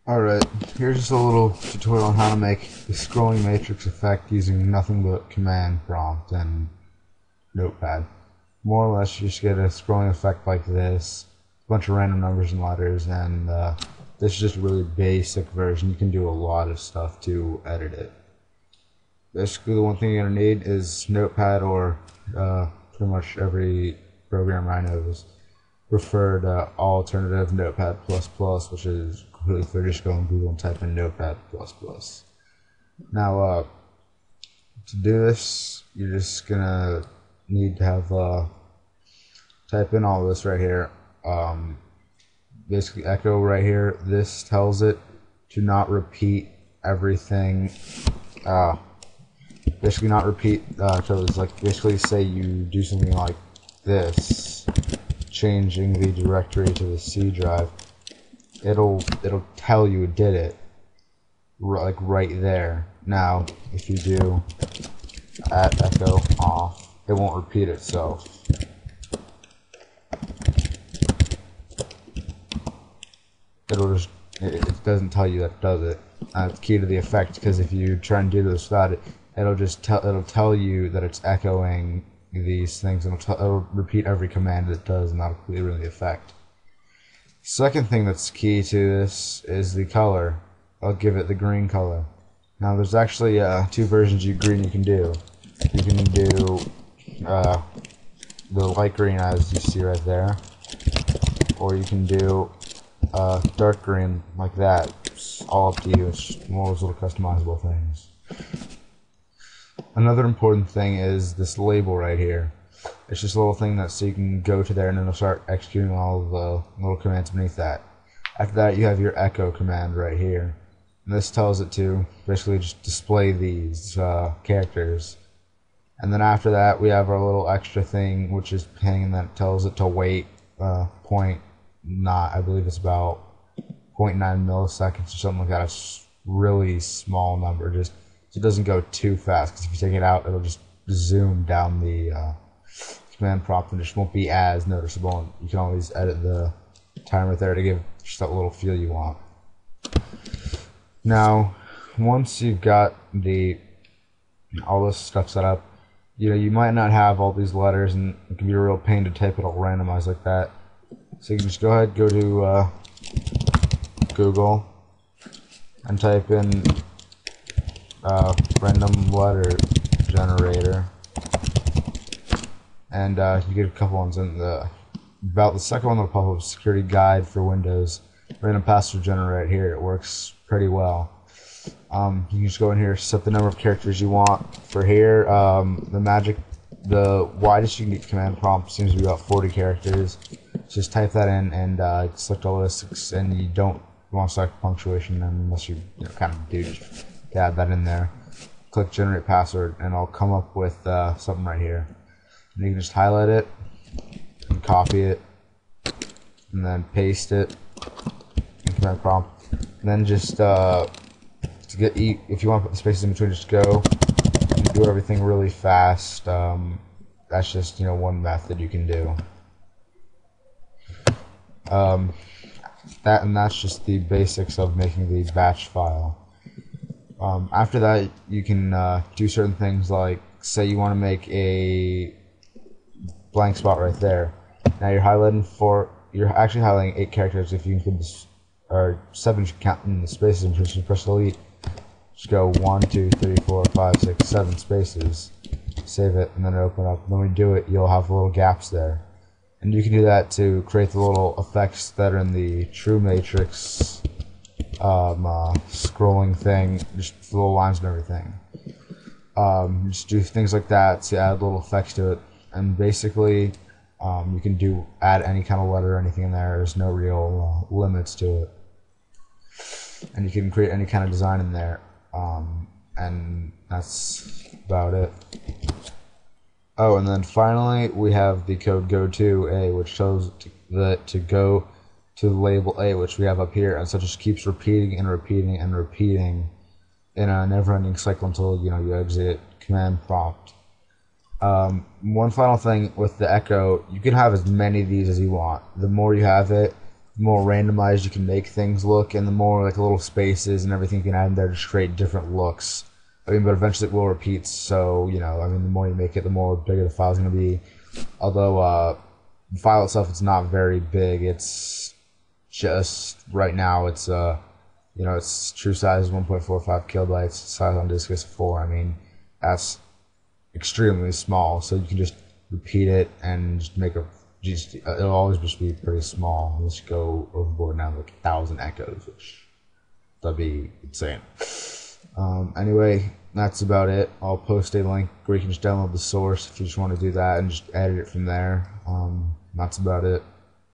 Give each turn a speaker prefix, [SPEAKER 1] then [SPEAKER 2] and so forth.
[SPEAKER 1] Alright, here's just a little tutorial on how to make the scrolling matrix effect using nothing but command prompt and notepad. More or less, you just get a scrolling effect like this, a bunch of random numbers and letters, and this is just a really basic version. You can do a lot of stuff to edit it. Basically, the one thing you're going to need is notepad, or pretty much every programmer I know is preferred alternative Notepad++, which is completely free. Just go on Google and type in Notepad++. Now, to do this, you're just gonna need to have type in all this right here. Basically, echo right here. This tells it to not repeat everything. Basically, not repeat. So it's like basically say you do something like this, changing the directory to the C drive. It'll tell you it did it, like right there. Now, if you do @echo off, it won't repeat itself. It doesn't tell you that it does it. It's key to the effect, because if you try and do this without it, it'll tell you that it's echoing these things, and it'll repeat every command it does, and that'll ruin the effect. Second thing that's key to this is the color. I'll give it the green color. Now there's actually two versions of green you can do. You can do the light green as you see right there, or you can do dark green like that. It's all up to you. It's just one of those little customizable things. Another important thing is this label right here. It's just a little thing that so you can go to there and it'll start executing all of the little commands beneath that. After that, you have your echo command right here. And this tells it to basically just display these characters. And then after that, we have our little extra thing, which is ping, that tells it to wait I believe it's about 0.9 milliseconds or something like that. It's a really small number, just so it doesn't go too fast, because if you take it out, it'll just zoom down the command prompt and it just won't be as noticeable, and you can always edit the timer there to give just that little feel you want. Now, once you've got all this stuff set up, you might not have all these letters, and it can be a real pain to type it all randomized like that. So you can just go ahead, go to Google, and type in random letter generator, and you get a couple ones. And about the second one that'll pop up, security guide for Windows, random password generator right here. It works pretty well. You can just go in here, set the number of characters you want. For here, the widest you can get command prompt seems to be about 40 characters. Just type that in and select all this, and you don't want to select punctuation unless you kind of do. Just add that in there. Click generate password, and I'll come up with something right here. And you can just highlight it and copy it, and then paste it in command prompt. And then just if you want to put the spaces in between, just go and do everything really fast. That's just one method you can do. That's just the basics of making the batch file. After that, you can do certain things, like say you want to make a blank spot right there. Now you're actually highlighting 8 characters. If you include this, or 7 if you count in the spaces, and just press delete. Just go 1, 2, 3, 4, 5, 6, 7 spaces. Save it, and then open up. And when you do it, you'll have little gaps there. And you can do that to create the little effects that are in the True Matrix scrolling thing, just the little lines and everything. Just do things like that to add little effects to it. And basically, you can add any kind of letter or anything in there. There's no real limits to it. And you can create any kind of design in there. And that's about it. Oh, and then finally, we have the code go to A, which shows to go to the label A, which we have up here, and so it just keeps repeating and repeating and repeating in a never-ending cycle until you exit command prompt. One final thing with the echo, you can have as many of these as you want. The more you have it, more randomized you can make things look, and the more like little spaces and everything you can add in there to create different looks. I mean, but eventually it will repeat. So you know, I mean, the more you make it, the more bigger the file's going to be. Although the file itself, it's not very big. It's just right now, it's you know, its true size is 1.45 kilobytes. Size on disk is 4. I mean, that's extremely small. So you can just repeat it and just make a. Just it'll always just be pretty small. Unless you go overboard now, like 1,000 echoes, which that'd be insane. Anyway, that's about it. I'll post a link where you can just download the source if you just want to do that and just edit it from there. That's about it.